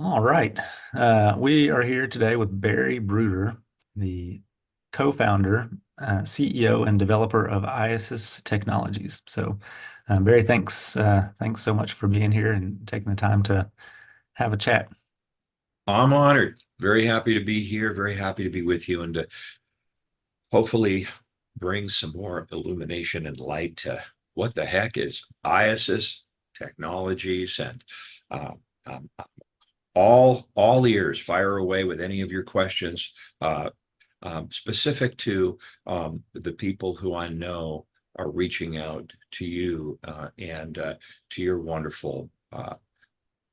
All right. We are here today with Barry Bruder, the co-founder, CEO, and developer of IASIS Technologies. So, Barry, thanks so much for being here and taking the time to have a chat. I'm honored. Very happy to be here. Very happy to be with you and to hopefully bring some more illumination and light to what the heck is IASIS Technologies and uh, um, all ears. Fire away with any of your questions specific to the people who I know are reaching out to you and to your wonderful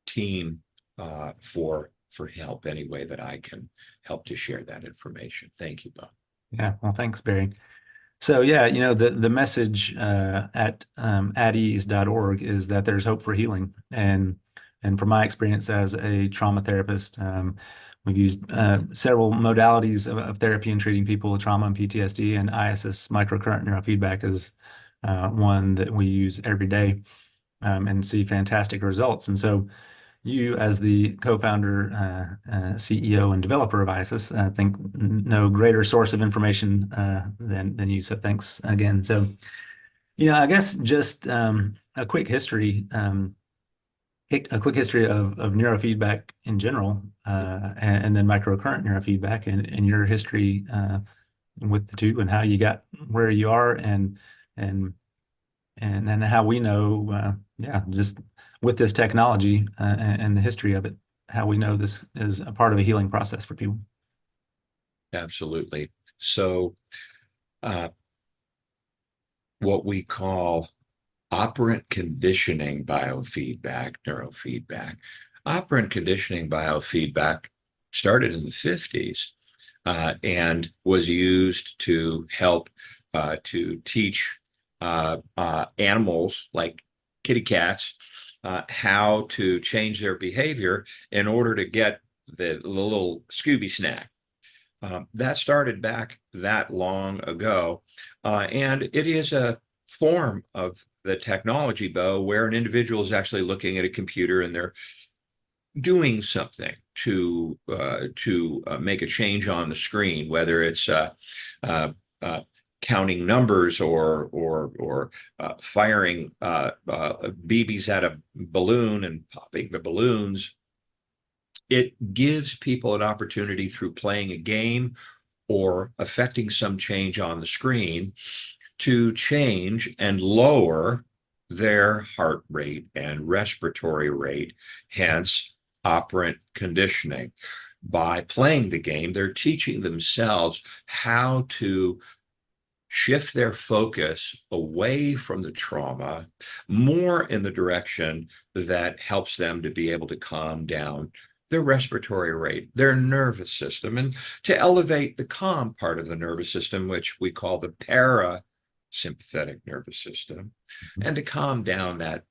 team for help any way that I can help to share that information. Thank you, Bob. Yeah, well, thanks, Barry. So yeah, the message at ease.org is that there's hope for healing. And from my experience as a trauma therapist, we've used several modalities of therapy in treating people with trauma and PTSD, and IASIS Micro Current Neurofeedback is one that we use every day and see fantastic results. And so you, as the co-founder, CEO, and developer of IASIS, I think no greater source of information than you. So thanks again. So, I guess just a quick history, a quick history of neurofeedback in general, and then microcurrent neurofeedback, and your history with the two, and how you got where you are, and and how we know, yeah, just with this technology and the history of it, how we know this is a part of a healing process for people. Absolutely. So, uh, what we call operant conditioning biofeedback, neurofeedback. Operant conditioning biofeedback started in the 50s and was used to help to teach animals like kitty cats how to change their behavior in order to get the little Scooby snack. That started back that long ago, and it is a form of the technology, Bo, where an individual is actually looking at a computer and they're doing something to make a change on the screen, whether it's uh, uh, counting numbers or firing BBs at a balloon and popping the balloons. It gives people an opportunity through playing a game or affecting some change on the screen to change and lower their heart rate and respiratory rate, hence operant conditioning. By playing the game, they're teaching themselves how to shift their focus away from the trauma, more in the direction that helps them to be able to calm down their respiratory rate, their nervous system, and to elevate the calm part of the nervous system, which we call the parasympathetic nervous system, and to calm down that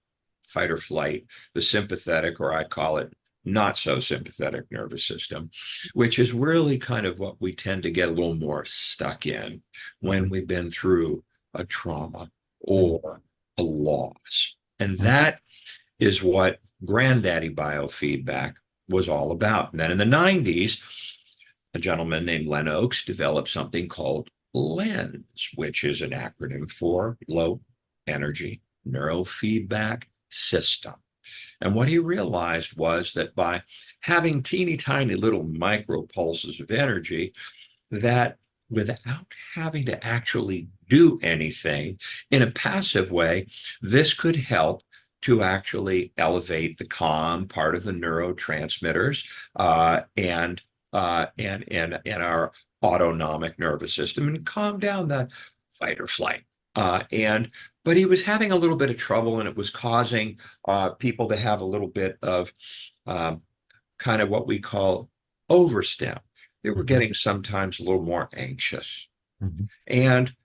fight or flight, the sympathetic, or I call it not so sympathetic nervous system, which is really kind of what we tend to get a little more stuck in when we've been through a trauma or a loss. And that is what granddaddy biofeedback was all about. And then in the 90s, a gentleman named Len Oakes developed something called LENS, which is an acronym for low energy neurofeedback system. And what he realized was that by having teeny tiny little micro pulses of energy, that without having to actually do anything in a passive way, this could help to actually elevate the calm part of the neurotransmitters and our autonomic nervous system and calm down that fight or flight. And but he was having a little bit of trouble, and it was causing people to have a little bit of um, kind of what we call overstim. They were Mhm. getting sometimes a little more anxious. Mhm. And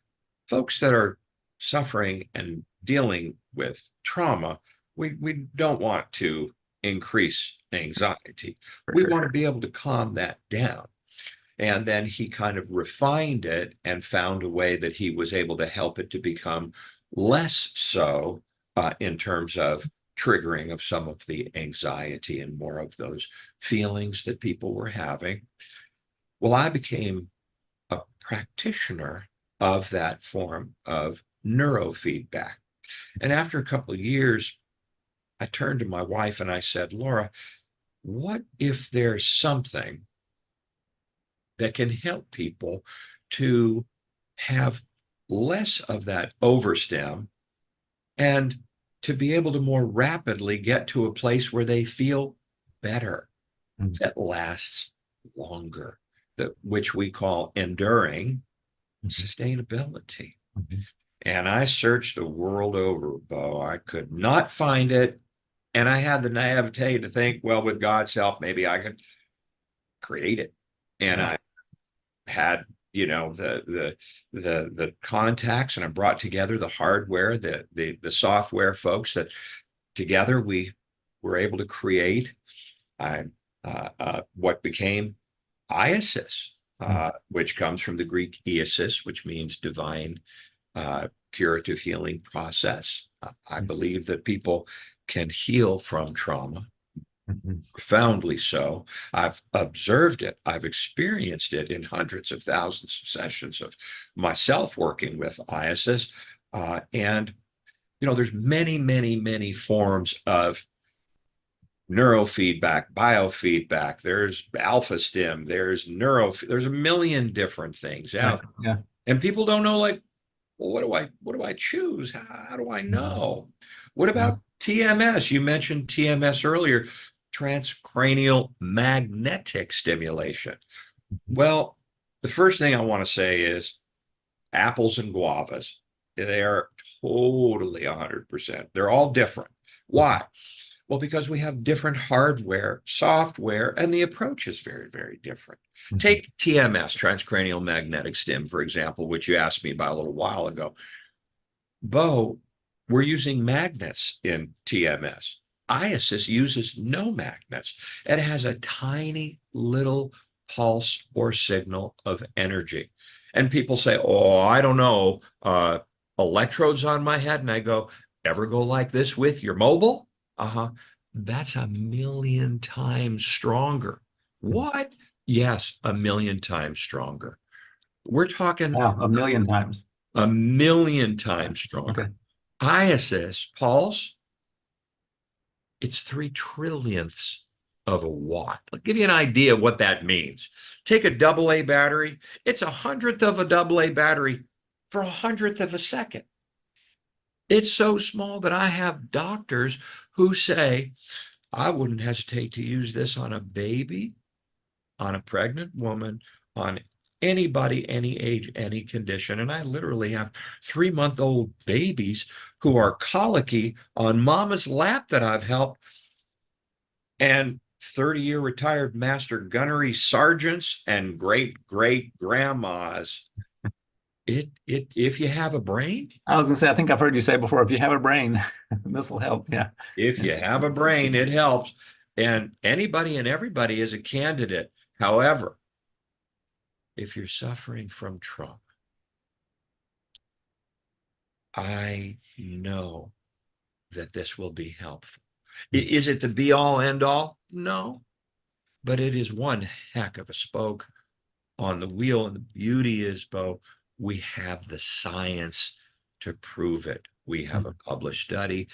folks that are suffering and dealing with trauma, we don't want to increase anxiety. For We sure. want to be able to calm that down. And then he kind of refined it and found a way that he was able to help it to become less so in terms of triggering of some of the anxiety and more of those feelings that people were having. Well, I became a practitioner of that form of neurofeedback. And after a couple of years, I turned to my wife and I said, Laura, what if there's something that can help people to have less of that overstim and to be able to more rapidly get to a place where they feel better, Mhm. that lasts longer, that which we call enduring Mhm. sustainability. Mhm. And I searched the world over, Bo. I could not find it. And I had the naivete to think, well, with God's help, maybe I can create it. And Yeah. I had, the contacts, and I brought together the hardware, the software folks, that together we were able to create I what became IASIS, Mhm. which comes from the Greek IASIS, which means divine curative healing process. I believe that people can heal from trauma, Mhm. profoundly so. I've observed it, I've experienced it in hundreds of thousands of sessions of myself working with IASIS. And, there's many, many, many forms of neurofeedback, biofeedback, there's alpha stim, there's a million different things Right. out. Yeah. And people don't know, like, well, what do I choose? How do I Mhm. know? What Yeah. about TMS? You mentioned TMS earlier, transcranial magnetic stimulation. Mhm. Well, the first thing I want to say is apples and guavas. They are totally 100%. They're all different. Mhm. Why? Well, because we have different hardware, software, and the approach is very, very different. Mhm. Take TMS, transcranial magnetic stim, for example, which you asked me about a little while ago. Bo, we're using magnets in TMS. IASIS uses no magnets. It has a tiny little pulse or signal of energy. And people say, oh, I don't know, electrodes on my head. And I go, ever go like this with your mobile? Uh-huh. That's a million times stronger. Mhm. What? Yes, a million times stronger. We're talking Wow. A million times. a million Yeah. times stronger. Okay. IASIS pulse, it's 3 trillionths of a watt. I'll give you an idea of what that means. Take a double A battery, it's 100th of a double A battery for 100th of a second. It's so small that I have doctors who say, I wouldn't hesitate to use this on a baby, on a pregnant woman, on anybody, any age, any condition. And I literally have 3-month-old babies who are colicky on mama's lap that I've helped, and 30-year retired master gunnery sergeants and great great grandmas. If you have a brain, I was gonna say, I think I've heard you say before, if you have a brain, this will help. Yeah. if Yeah. you have a brain, it helps. And anybody and everybody is a candidate. However, if you're suffering from trauma, I know that this will be helpful. Mhm. Is it the be all end all? No, but it is one heck of a spoke on the wheel. And the beauty is, Bo, we have the science to prove it. We have a Mhm. published study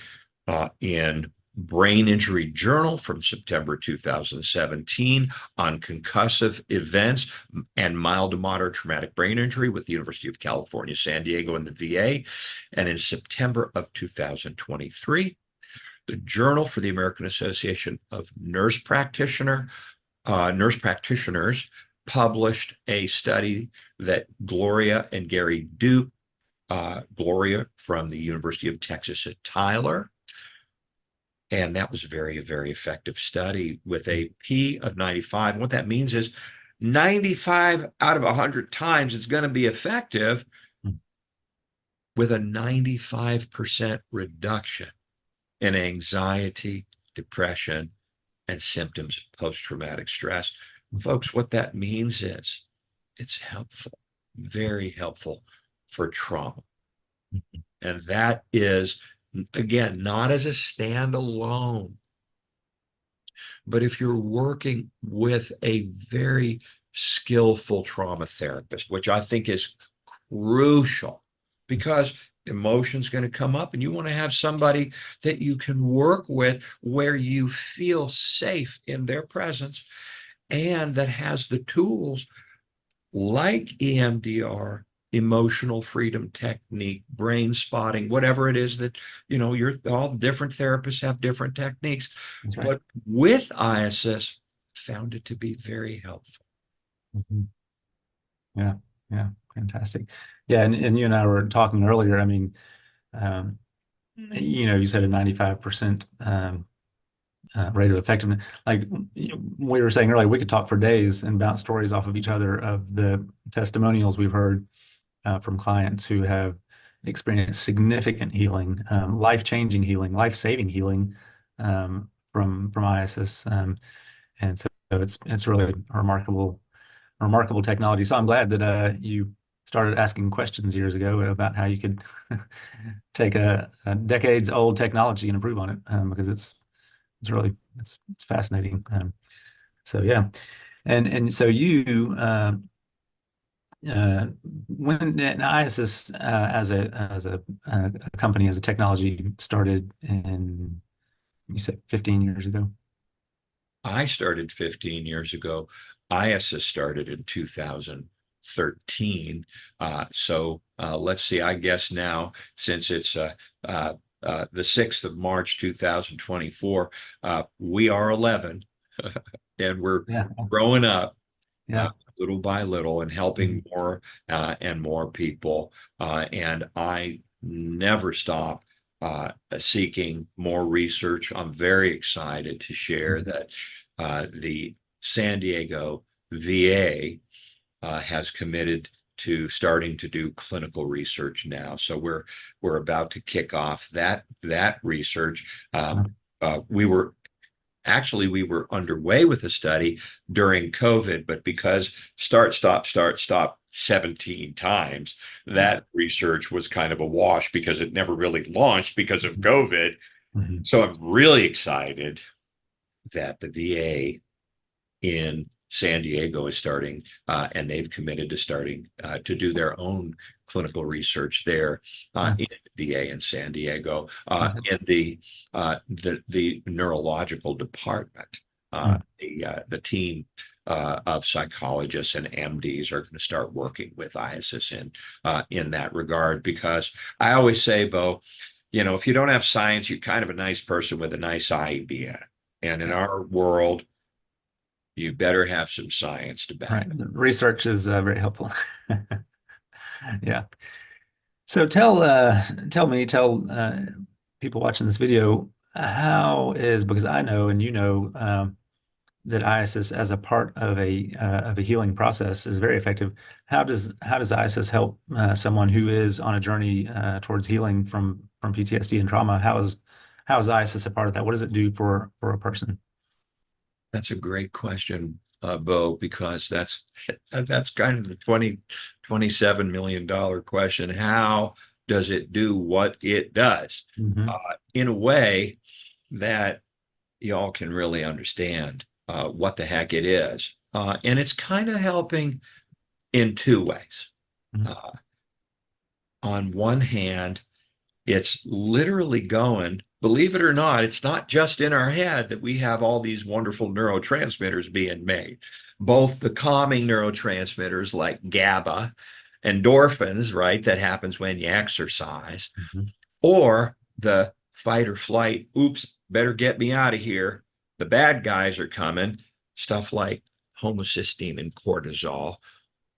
in Brain Injury Journal from September 2017 on concussive events and mild to moderate traumatic brain injury with the University of California, San Diego, and the VA. And in September of 2023, the Journal for the American Association of Nurse Practitioners published a study that Gloria and Gary Duke, Gloria from the University of Texas at Tyler, and that was a very, very effective study with a P of 95. And what that means is 95 out of 100 times it's going to be effective Mhm. with a 95% reduction in anxiety, depression, and symptoms of post-traumatic stress. Folks, what that means is it's helpful, very helpful for trauma. Mhm. And that is again, not as a standalone, but if you're working with a very skillful trauma therapist, which I think is crucial because emotion's going to come up and you want to have somebody that you can work with where you feel safe in their presence and that has the tools like EMDR, emotional freedom technique, brain spotting, whatever it is that, you're all different therapists have different techniques. That's right. But with IASIS, found it to be very helpful. Mhm. Yeah, yeah, fantastic. Yeah, and you and I were talking earlier. I mean, um, you said a 95% rate of effectiveness. Like we were saying earlier, we could talk for days and bounce stories off of each other of the testimonials we've heard from clients who have experienced significant healing, life-changing healing, life-saving healing from IASIS. And so it's really remarkable technology. So I'm glad that you started asking questions years ago about how you could take a decades old technology and improve on it because it's really it's fascinating. So yeah, and so you uh, when IASIS as a company as a technology started in you said 15 years ago. I started 15 years ago. IASIS started in 2013. Let's see, I guess now, since it's the 6th of March, 2024, we are 11 and we're Yeah, growing up yeah. little by little and helping Mhm. more and more people. And I never stop seeking more research. I'm very excited to share Mhm. that the San Diego VA has committed to starting to do clinical research now. So we're about to kick off that research. We were underway with the study during COVID, but because start, stop 17 times, that research was kind of a wash because it never really launched because of COVID. Mhm. So I'm really excited that the VA in San Diego is starting, and they've committed to starting to do their own clinical research there Yeah. in the VA in San Diego, Mhm. in the neurological department. The team of psychologists and MDs are going to start working with IASIS in that regard because I always say, Bo, if you don't have science, you're kind of a nice person with a nice idea. And in Yeah. our world, you better have some science to back Right. it. The research is very helpful. Yeah. So tell people watching this video how is because I know and that IASIS as a part of a healing process is very effective. How does IASIS help someone who is on a journey towards healing from PTSD and trauma? How is IASIS a part of that? What does it do for a person? That's a great question, Bo, because that's kind of the $27 million question. How does it do what it does Hmm. in a way that y'all can really understand what the heck it is? And it's kind of helping in two ways. Uh, on one hand, it's literally going, believe it or not, it's not just in our head that we have all these wonderful neurotransmitters being made. Both the calming neurotransmitters like GABA, endorphins, right, that happens when you exercise, Hmm. or the fight or flight, oops, better get me out of here. The bad guys are coming, stuff like homocysteine and cortisol,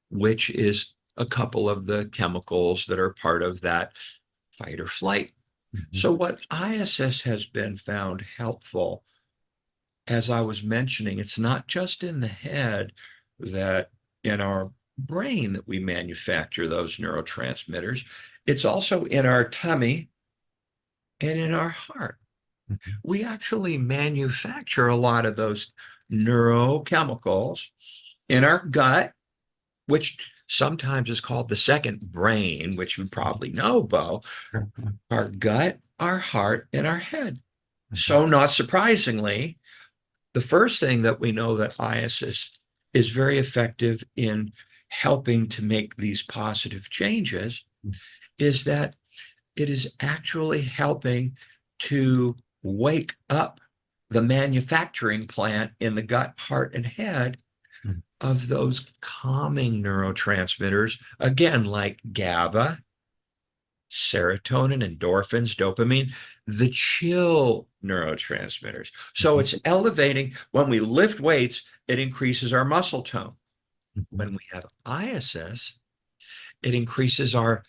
which is a couple of the chemicals that are part of that fight or flight. Hmm. So, what ISS has been found helpful, as I was mentioning, it's not just in the head that in our brain that we manufacture those neurotransmitters, it's also in our tummy and in our heart. Hmm. We actually manufacture a lot of those neurochemicals in our gut, which sometimes is called the second brain, which you probably know, Bo, Sure. Yeah. our gut, our heart, and our head. Mhm. So, not surprisingly, the first thing that we know that IASIS is very effective in helping to make these positive changes is that it is actually helping to wake up the manufacturing plant in the gut, heart, and head Mhm. of those calming neurotransmitters, again, like GABA, serotonin, endorphins, dopamine, the chill neurotransmitters. So Mhm. it's elevating. When we lift weights, it increases our muscle tone. Mhm. When we have ISS, it increases our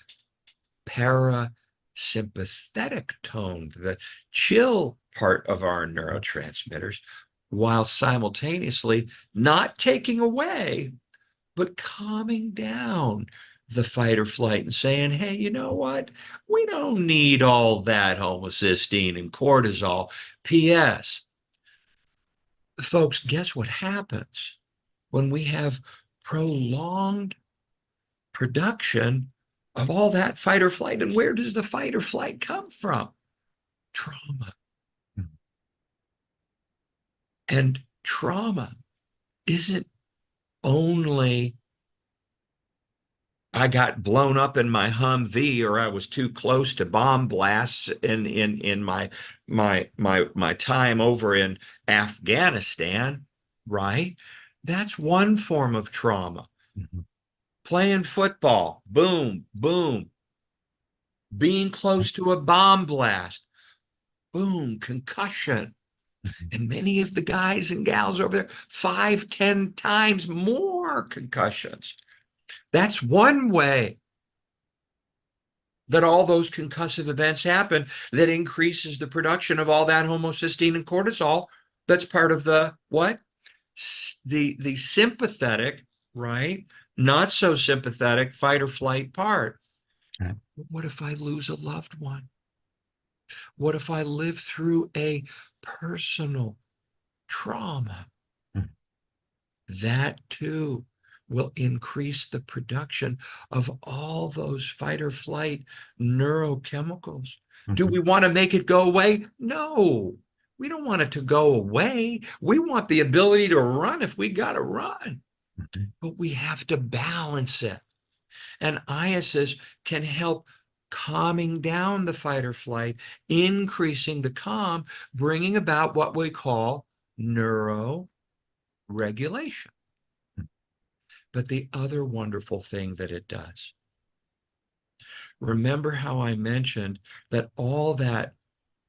parasympathetic tone, the chill part of our neurotransmitters, while simultaneously not taking away, but calming down the fight or flight and saying, hey, you know what? We don't need all that homocysteine and cortisol. P.S. Folks, guess what happens when we have prolonged production of all that fight or flight? And where does the fight or flight come from? Trauma. Mhm. And trauma isn't only I got blown up in my Humvee or I was too close to bomb blasts in my time over in Afghanistan, right? That's one form of trauma. Mhm. Playing football, boom, boom, being close to a bomb blast, boom, concussion. Mhm. And many of the guys and gals over there, 5, 10 times more concussions. That's one way that all those concussive events happen that increases the production of all that homocysteine and cortisol. That's part of the what? The sympathetic, right? Not so sympathetic fight or flight part. Right. What if I lose a loved one? What if I live through a personal trauma? Mhm. That too will increase the production of all those fight or flight neurochemicals. Do Mhm. we want to make it go away? No, we don't want it to go away. We want the ability to run if we got to run, Mhm. but we have to balance it. And IASIS can help calming down the fight or flight, increasing the calm, bringing about what we call neuroregulation. But the other wonderful thing that it does, remember how I mentioned that all that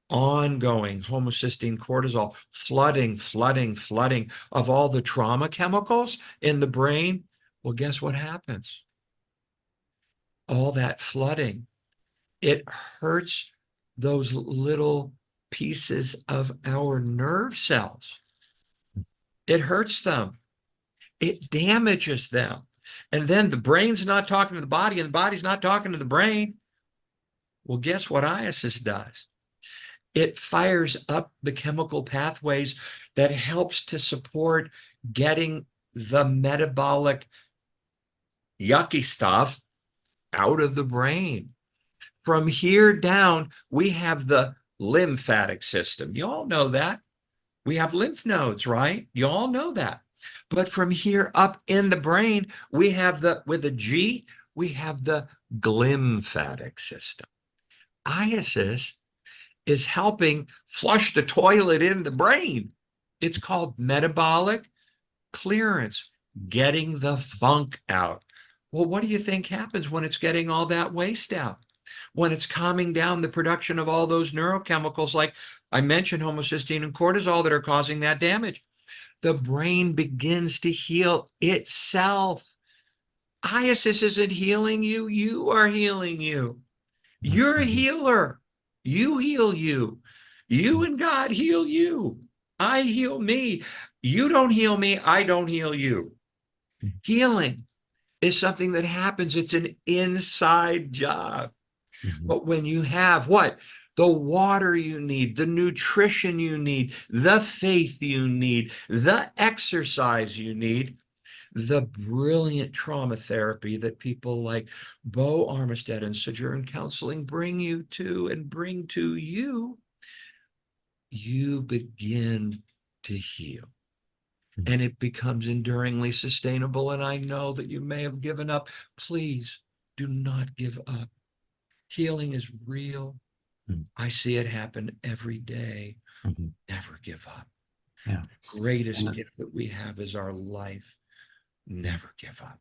ongoing homocysteine cortisol flooding of all the trauma chemicals in the brain? Well, guess what happens? All that flooding, it hurts those little pieces of our nerve cells. It hurts them. It damages them. And then the brain's not talking to the body and the body's not talking to the brain. Well, guess what IASIS does? It fires up the chemical pathways that helps to support getting the metabolic yucky stuff out of the brain. From here down, we have the lymphatic system. You all know that. We have lymph nodes, right? You all know that. But from here up in the brain, we have with a G, we have the glymphatic system. IASIS is helping flush the toilet in the brain. It's called metabolic clearance, getting the funk out. Well, what do you think happens when it's getting all that waste out? When it's calming down the production of all those neurochemicals, like I mentioned, homocysteine and cortisol that are causing that damage. The brain begins to heal itself. IASIS isn't healing you, you are healing you. You're a Mhm. healer. You heal you. You and God heal you. I heal me. You don't heal me. I don't heal you. Mhm. Healing is something that happens. It's an inside job. Mhm. But when you have what? The water you need, the nutrition you need, the faith you need, the exercise you need, the brilliant trauma therapy that people like Bo Armistead and Sojourn Counseling bring you to and bring to you, you begin to heal. And it becomes enduringly sustainable. And I know that you may have given up. Please do not give up. Healing is real. Mhm. I see it happen every day. Mhm. Never give up. Yeah. Greatest And gift that we have is our life. Never give up.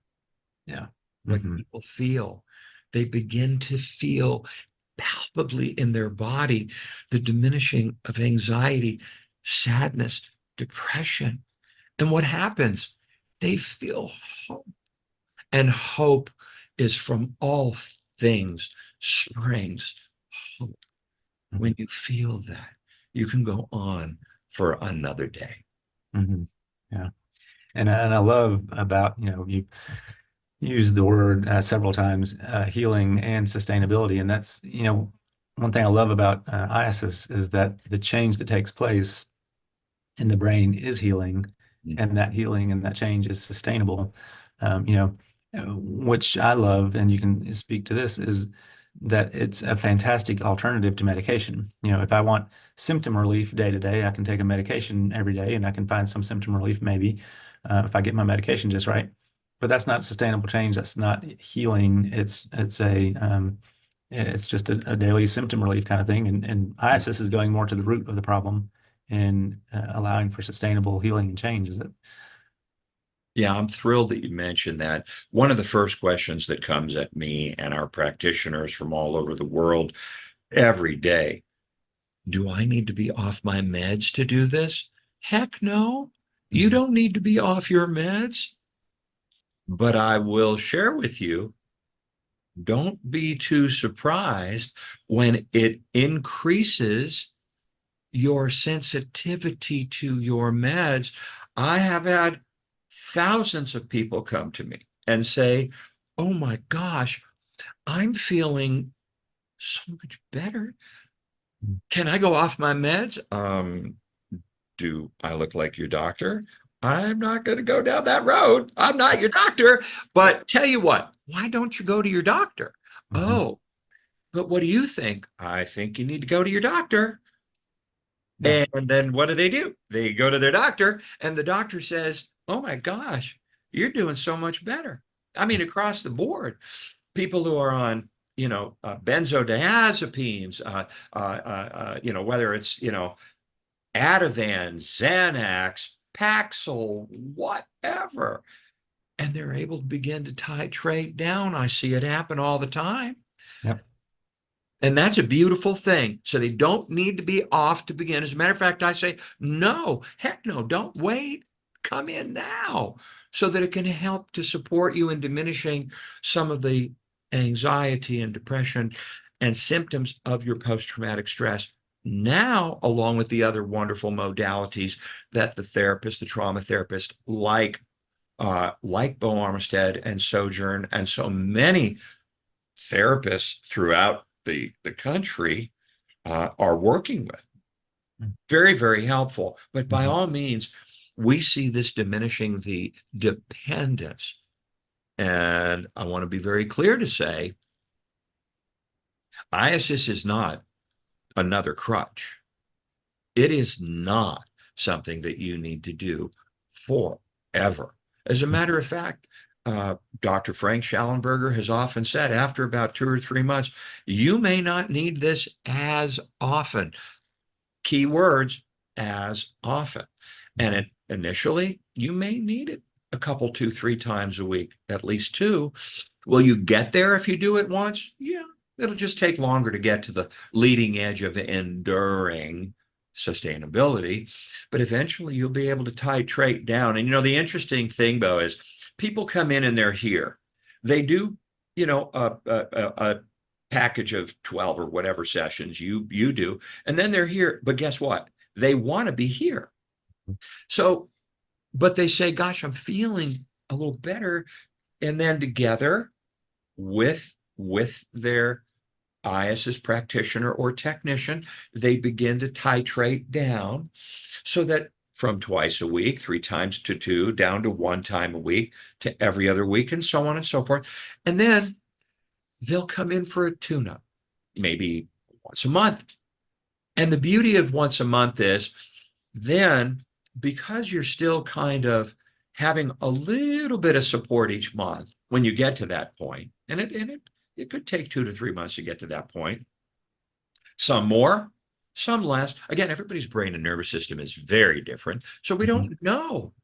yeah. What Hmm. people feel, they begin to feel palpably in their body the diminishing of anxiety, sadness, depression. And what happens? They feel hope. And hope is from all things springs hope. When you feel that, you can go on for another day. Hmm. Yeah. And I love about, you use the word several times, healing and sustainability. And that's, one thing I love about IASIS is that the change that takes place in the brain is healing, and that healing and that change is sustainable. Which I love, and you can speak to this, is that it's a fantastic alternative to medication. If I want symptom relief day to day, I can take a medication every day, and I can find some symptom relief maybe if I get my medication just right. But that's not sustainable change. That's not healing. It's just a daily symptom relief kind of thing. And IASIS is going more to the root of the problem and allowing for sustainable healing and change. Is it? Yeah, I'm thrilled that you mentioned that. One of the first questions that comes at me and our practitioners from all over the world every day, do I need to be off my meds to do this? Heck no. You Mhm. don't need to be off your meds. But I will share with you, don't be too surprised when it increases your sensitivity to your meds. I have had thousands of people come to me and say, oh my gosh, I'm feeling so much better. Can I go off my meds? Do I look like your doctor? I'm not going to go down that road. I'm not your doctor. But tell you what, why don't you go to your doctor? Mhm. Oh, but what do you think? I think you need to go to your doctor. Yeah. And then what do? They go to their doctor, and the doctor says, oh my gosh, you're doing so much better. I mean, across the board, people who are on, benzodiazepines, whether it's, Ativan, Xanax, Paxil, whatever. And they're able to begin to titrate down. I see it happen all the time. Yep. And that's a beautiful thing. So they don't need to be off to begin. As a matter of fact, I say, no, heck no, don't wait. Come in now so that it can help to support you in diminishing some of the anxiety and depression and symptoms of your post traumatic stress. Now, along with the other wonderful modalities that the therapist, the trauma therapist, like Bo Armistead and Sojourn, and so many therapists throughout the country are working with. Very, very helpful. But by Mhm. all means, we see this diminishing the dependence. And I want to be very clear to say IASIS is not another crutch. It is not something that you need to do forever. As a matter of fact, Dr. Frank Schallenberger has often said after about 2 or 3 months, you may not need this as often. Key words, as often. And initially, you may need it a couple, 2, 3 times a week, at least two. Will you get there if you do it once? Yeah, it'll just take longer to get to the leading edge of enduring sustainability, but eventually you'll be able to titrate down. And the interesting thing, though, is people come in and they're here. They do, a package of 12 or whatever sessions you do, and then they're here. But guess what? They want to be here. So, but they say, gosh, I'm feeling a little better. And then together with their IASIS practitioner or technician, they begin to titrate down so that from twice a week, 3 times to two, down to 1 time a week, to every other week, and so on and so forth. And then they'll come in for a tune-up, maybe once a month. And the beauty of once a month is then, because you're still kind of having a little bit of support each month when you get to that point, and it could take 2 to 3 months to get to that point. Some more, some less. Again, everybody's brain and nervous system is very different. So we Mhm. don't know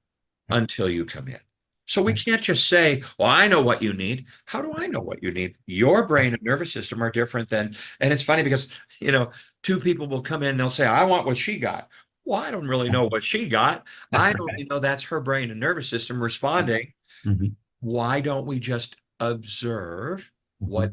until you come in. So we can't just say, well, I know what you need. How do I know what you need? Your brain and nervous system are different than, and it's funny because, you know, two people will come in and they'll say, I want what she got. Well, I don't really know what she got. I only know that's her brain and nervous system responding. Mhm. Why don't we just observe Mhm. what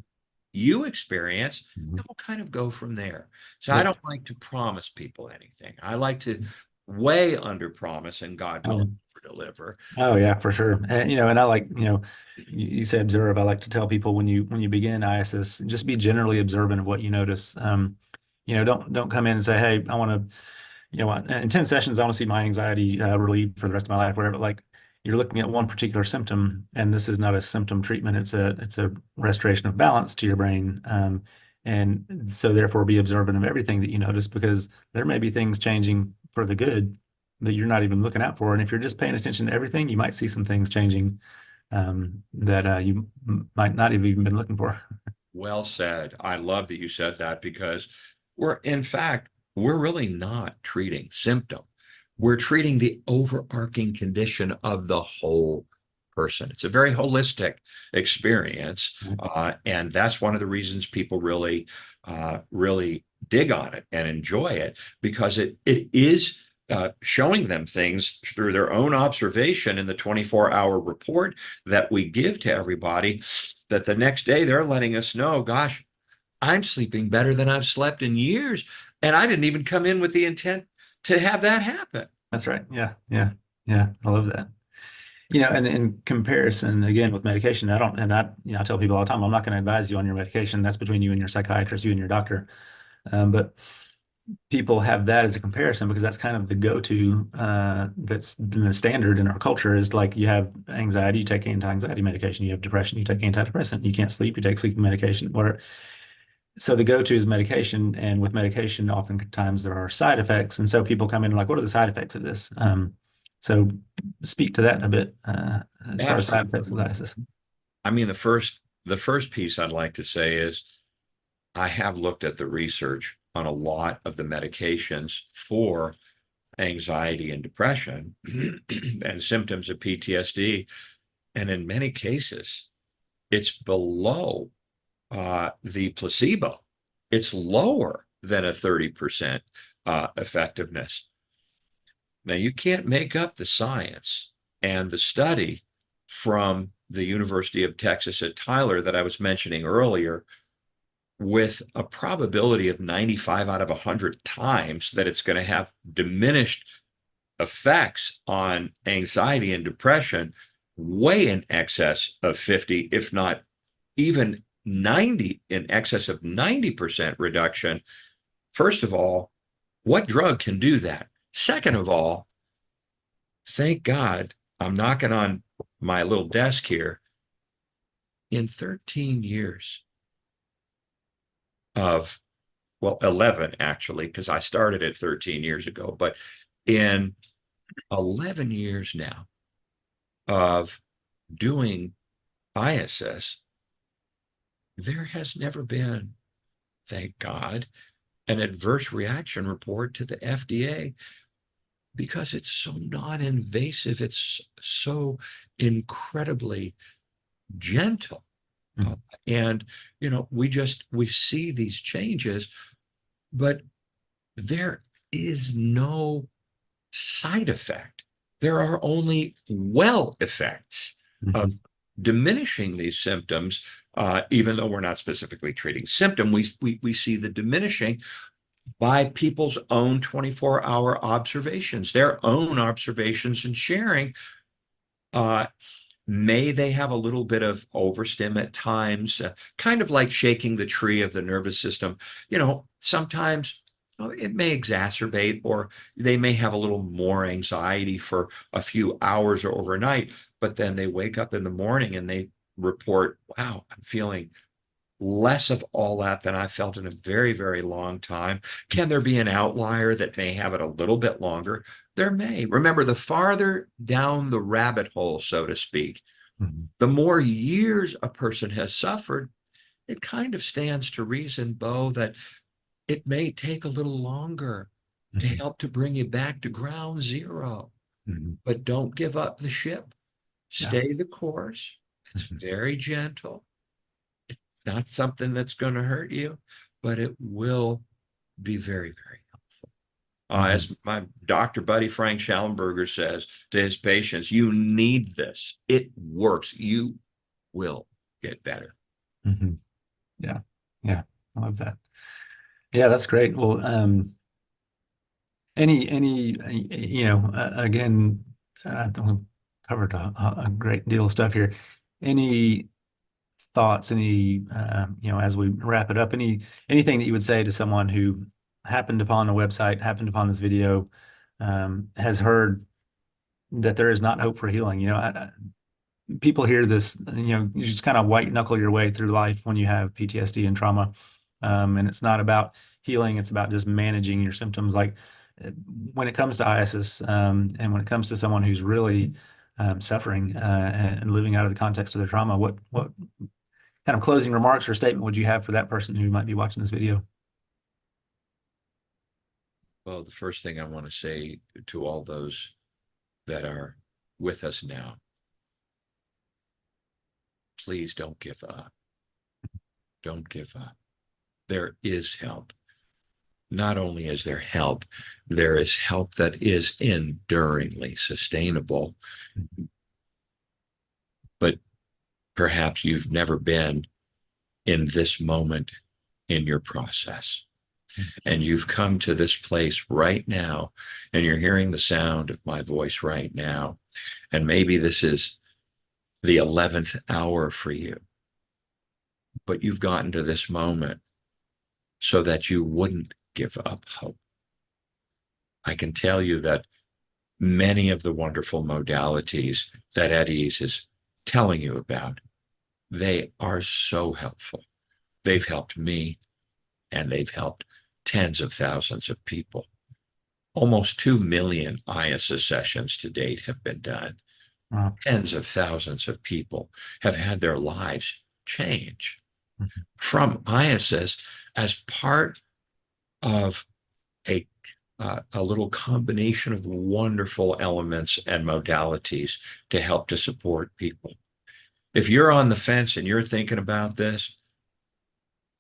you experience Mhm. and we'll kind of go from there? So I Yep. don't like to promise people anything. I like to way under promise and God will Oh, deliver. oh yeah, for sure. And and I like, you say observe. I like to tell people when you begin ISIS, just be generally observant of what you notice. Don't come in and say, hey, I want to, in 10 sessions, I want to see my anxiety relieved for the rest of my life, whatever. Like you're looking at one particular symptom, and this is not a symptom treatment. It's a restoration of balance to your brain. And so therefore be observant of everything that you notice because there may be things changing for the good that you're not even looking out for. And if you're just paying attention to everything, you might see some things changing that you might not have even been looking for. Well said. I love that you said that because in fact, we're really not treating symptom. We're treating the overarching condition of the whole person. It's a very holistic experience. And that's one of the reasons people really dig on it and enjoy it because it is showing them things through their own observation in the 24-hour report that we give to everybody that the next day they're letting us know, gosh, I'm sleeping better than I've slept in years. And I didn't even come in with the intent to have that happen. That's right. Yeah, yeah, yeah. I love that. And in comparison, again, with medication, I don't, and I tell people all the time, I'm not going to advise you on your medication. That's between you and your psychiatrist, you and your doctor. But people have that as a comparison because that's kind of the go-to that's been the standard in our culture is like you have anxiety, you take anti-anxiety medication. You have depression, you take antidepressant. You can't sleep, you take sleeping medication. So the go-to is medication, and with medication, oftentimes there are side effects, and so people come in like, "What are the side effects of this?" So speak to that in a bit as far Yeah. as side effects of ISIS. I mean, the first piece I'd like to say is I have looked at the research on a lot of the medications for anxiety and depression and symptoms of PTSD. And in many cases, it's below the placebo. It's lower than a 30% effectiveness. Now, you can't make up the science and the study from the University of Texas at Tyler that I was mentioning earlier with a probability of 95 out of 100 times that it's going to have diminished effects on anxiety and depression way in excess of 50, if not even 90, in excess of 90% reduction. First of all, what drug can do that? Second of all, thank God I'm knocking on my little desk here. In 13 years of, well, 11 actually, because I started it 13 years ago, but in 11 years now of doing ISS, there has never been, thank God, an adverse reaction report to the FDA because it's so non-invasive. It's so incredibly gentle. Uh, Mhm. and, we see these changes, but there is no side effect. There are only well effects of Mhm. diminishing these symptoms. Even though we're not specifically treating symptom, we see the diminishing by people's own 24-hour observations, their own observations and sharing. Uh, may they have a little bit of overstim at times, kind of like shaking the tree of the nervous system. Sometimes Oh, it may exacerbate, or they may have a little more anxiety for a few hours or overnight, but then they wake up in the morning and they report, wow, I'm feeling less of all that than I felt in a very, very long time. Can there be an outlier that may have it a little bit longer? There may. Remember, the farther down the rabbit hole, so to speak, Mhm. the more years a person has suffered, it kind of stands to reason, Bo, that it may take a little longer to Mhm. help to bring you back to ground zero. Mhm. But don't give up the ship. Yeah. Stay the course. It's Mhm. very gentle. It's not something that's going to hurt you, but it will be very, very helpful. Mhm. As my doctor buddy Frank Schallenberger says to his patients, you need this. It works. You will get better. Mhm. Yeah. Yeah. I love that. Yeah, that's great. Well, any, again, I think we've covered a great deal of stuff here. Any thoughts, as we wrap it up, anything that you would say to someone who happened upon the website, happened upon this video, has heard that there is not hope for healing? People hear this, you just kind of white knuckle your way through life when you have PTSD and trauma. And it's not about healing, it's about just managing your symptoms. Like uh, when it comes to IASIS, and when it comes to someone who's really suffering and living out of the context of their trauma, what kind of closing remarks or statement would you have for that person who might be watching this video? Well, the first thing I want to say to all those that are with us now, please don't give up. Don't give up. There is help. Not only is there help, there is help that is enduringly sustainable, but perhaps you've never been in this moment in your process. And you've come to this place right now, and you're hearing the sound of my voice right now. And maybe this is the 11th hour for you, but you've gotten to this moment so that you wouldn't give up hope. I can tell you that many of the wonderful modalities that Eddie's is telling you about, they are so helpful. They've helped me and they've helped tens of thousands of people. Almost 2 million IASIS sessions to date have been done. Wow. Tens of thousands of people have had their lives change Mhm. from IASIS as part of a a little combination of wonderful elements and modalities to help to support people. If you're on the fence and you're thinking about this,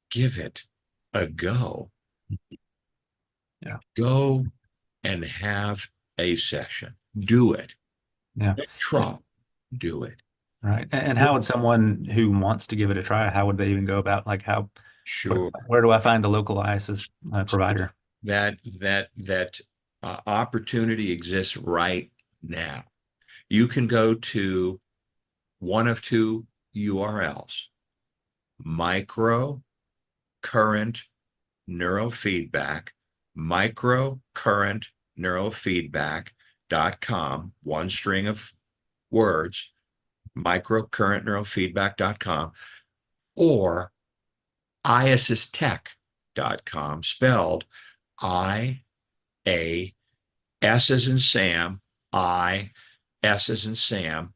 give it a go. Yeah. Go and have a session. Do it. Yeah. Try. Do it. Right. And how would someone who wants to give it a try, how would they even go about, like, Sure. where do I find a local IASIS provider? That opportunity exists right now. You can go to one of two URLs: Micro Current Neurofeedback, Micro Current Neurofeedback.com, one string of words, microcurrentneurofeedback.com, or IASIStech.com, spelled I-A-S as in Sam, I-S as in Sam,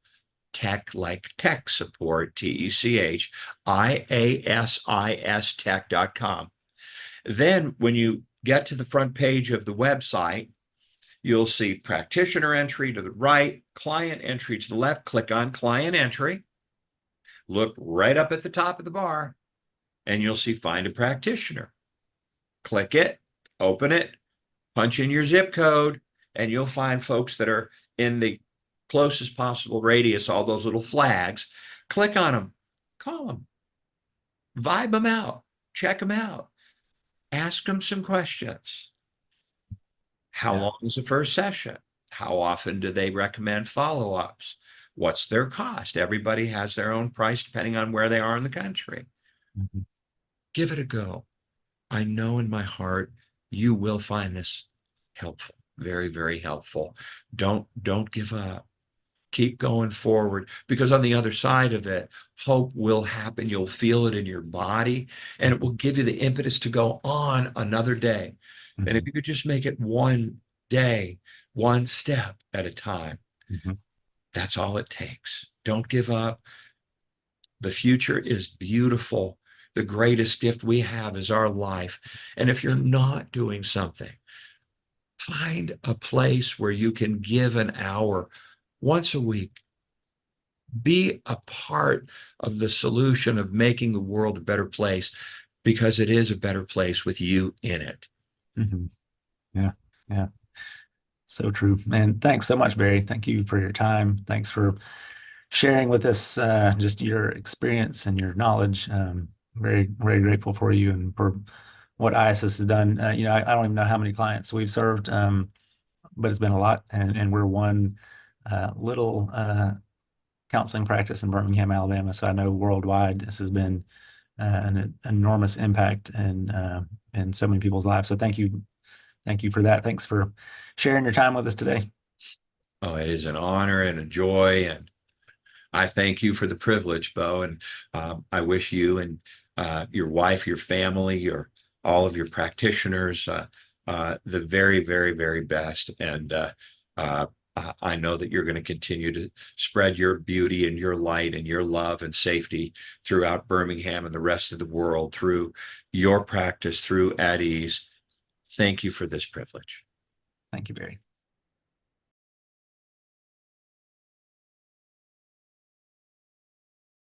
tech like tech support, T-E-C-H, IASIS tech.com. Then when you get to the front page of the website, you'll see practitioner entry to the right, client entry to the left. Click on client entry. Look right up at the top of the bar, and you'll see find a practitioner. Click it, open it, punch in your zip code, and you'll find folks that are in the closest possible radius, all those little flags. Click on them, call them, vibe them out, check them out, ask them some questions. How Yeah. long is the first session? How often do they recommend follow-ups? What's their cost? Everybody has their own price depending on where they are in the country. Mhm. Give it a go. I know in my heart you will find this helpful, very, very helpful. Don't give up. Keep going forward, because on the other side of it, hope will happen. You'll feel it in your body, and it will give you the impetus to go on another day. And if Mhm. you could just make it one day, one step at a time, Mhm. that's all it takes. Don't give up. The future is beautiful. The greatest gift we have is our life. And if you're not doing something, find a place where you can give an hour once a week. Be a part of the solution of making the world a better place, because it is a better place with you in it. Mhm. Yeah. Yeah. So true. And thanks so much, Barry. Thank you for your time. Thanks for sharing with us just your experience and your knowledge. Very, very grateful for you and for what IASIS has done. I don't even know how many clients we've served, but it's been a lot. And we're one little counseling practice in Birmingham, Alabama. So I know worldwide this has been an enormous impact in so many people's lives. So thank you for that. Thanks for sharing your time with us today. Oh, it is an honor and a joy. And I thank you for the privilege, Bo. And I wish you and your wife, your family, all of your practitioners the very, very, very best. And uh, I know that you're going to continue to spread your beauty and your light and your love and safety throughout Birmingham and the rest of the world through your practice, through At Ease. Thank you for this privilege. Thank you, Barry.